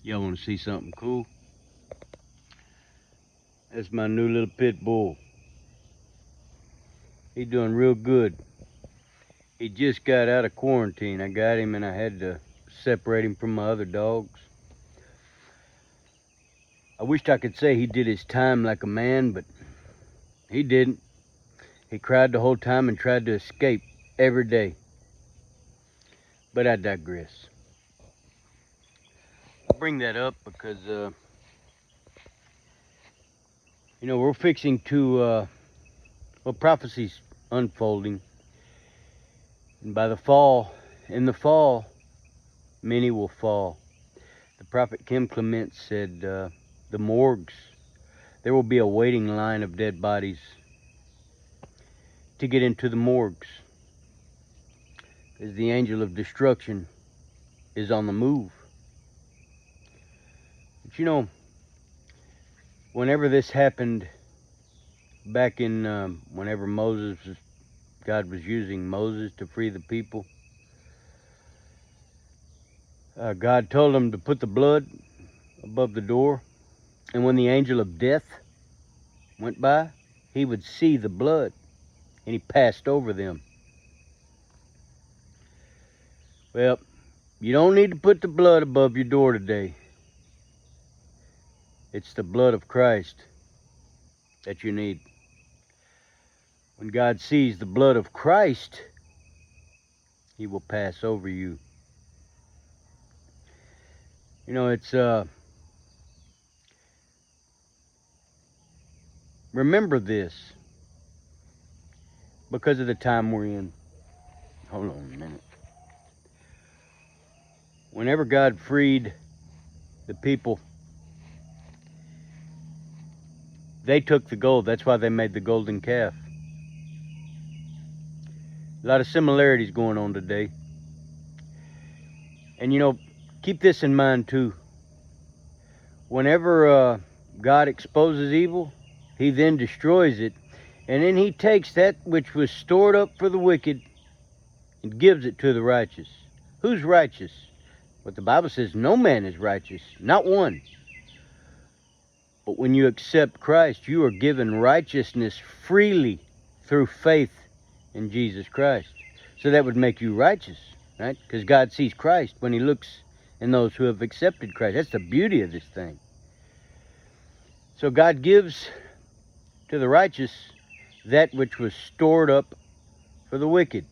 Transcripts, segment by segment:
Y'all want to see something cool? That's my new little pit bull. He's doing real good. He just got out of quarantine. I got him and I had to separate him from my other dogs. I wished I could say he did his time like a man, but he didn't. He cried the whole time and tried to escape every day. But I digress. I bring that up because, we're fixing to, prophecy's unfolding. And by the fall, in the fall, many will fall. The prophet Kim Clement said, the morgues, there will be a waiting line of dead bodies to get into the morgues, as the angel of destruction is on the move. But whenever this happened back in whenever God was using Moses to free the people, God told him to put the blood above the door, and when the angel of death went by, he would see the blood, and he passed over them. Well, you don't need to put the blood above your door today. It's the blood of Christ that you need. When God sees the blood of Christ, he will pass over you. It's remember this because of the time we're in. Hold on a minute. Whenever God freed the people, they took the gold. That's why they made the golden calf. A lot of similarities going on today. And keep this in mind too. Whenever God exposes evil, he then destroys it. And then he takes that which was stored up for the wicked and gives it to the righteous. Who's righteous? What the Bible says, no man is righteous, not one. But when you accept Christ, you are given righteousness freely through faith in Jesus Christ. So that would make you righteous, right? Because God sees Christ when he looks in those who have accepted Christ. That's the beauty of this thing. So God gives to the righteous that which was stored up for the wicked.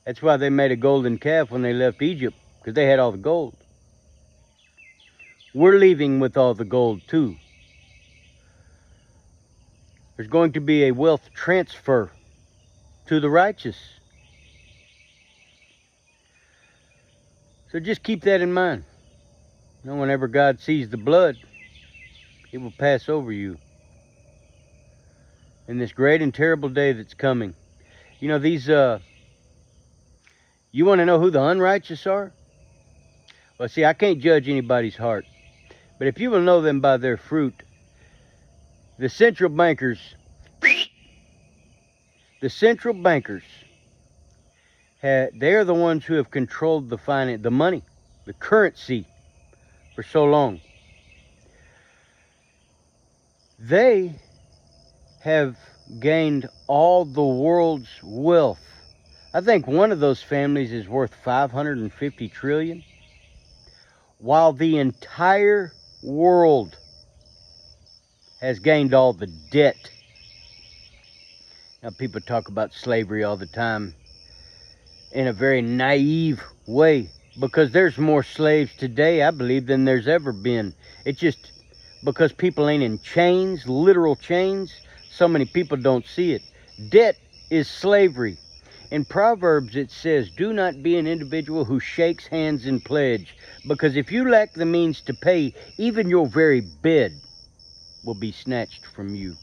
That's why they made a golden calf when they left Egypt, because they had all the gold. We're leaving with all the gold too. There's going to be a wealth transfer to the righteous. So just keep that in mind. Whenever God sees the blood, it will pass over you. In this great and terrible day that's coming. You want to know who the unrighteous are? Well, see, I can't judge anybody's heart. But if you will know them by their fruit, the central bankers, they're the ones who have controlled the money, the currency for so long. They have gained all the world's wealth. I think one of those families is worth 550 trillion, while the entire world has gained all the debt. Now, people talk about slavery all the time in a very naive way, because there's more slaves today, I believe, than there's ever been. It's just because people ain't in chains, literal chains, so many people don't see it. Debt is slavery. In Proverbs it says, do not be an individual who shakes hands in pledge, because if you lack the means to pay, even your very bed will be snatched from you.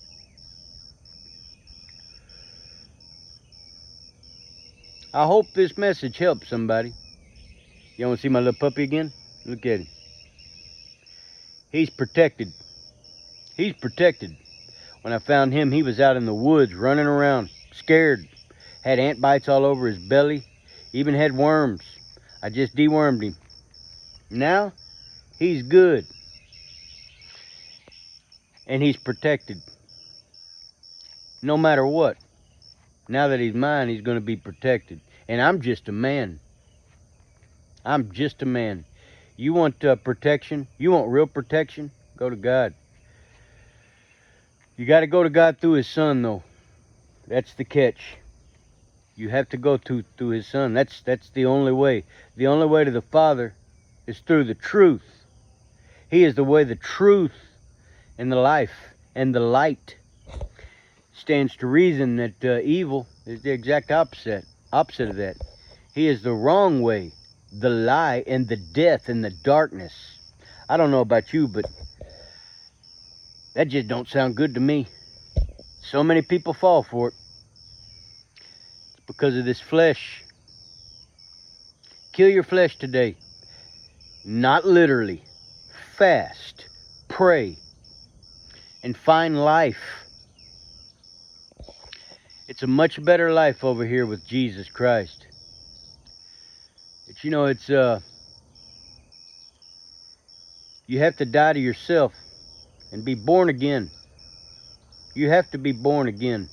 I hope this message helps somebody. You want to see my little puppy again? Look at him. He's protected. He's protected. When I found him, he was out in the woods running around, scared. Had ant bites all over his belly. Even had worms. I just dewormed him. Now, He's good. And he's protected. No matter what. Now that he's mine, he's going to be protected. And I'm just a man. I'm just a man. You want protection? You want real protection? Go to God. You got to go to God through his son, though. That's the catch. You have to go through his son. That's the only way. The only way to the Father is through the truth. He is the way, the truth, and the life, and the light. Stands to reason that evil is the exact opposite of that. He is the wrong way, the lie, and the death, and the darkness. I don't know about you, but that just don't sound good to me. So many people fall for it. It's because of this flesh. Kill your flesh today. Not literally. Fast. Pray. And find life. It's a much better life over here with Jesus Christ. But you know, it's you have to die to yourself and be born again. You have to be born again.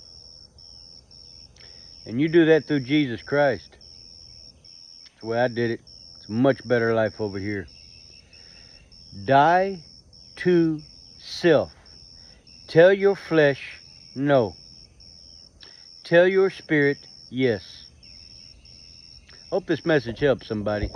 And you do that through Jesus Christ. That's the way I did it. It's a much better life over here. Die to self. Tell your flesh no. Tell your spirit yes. Hope this message helps somebody.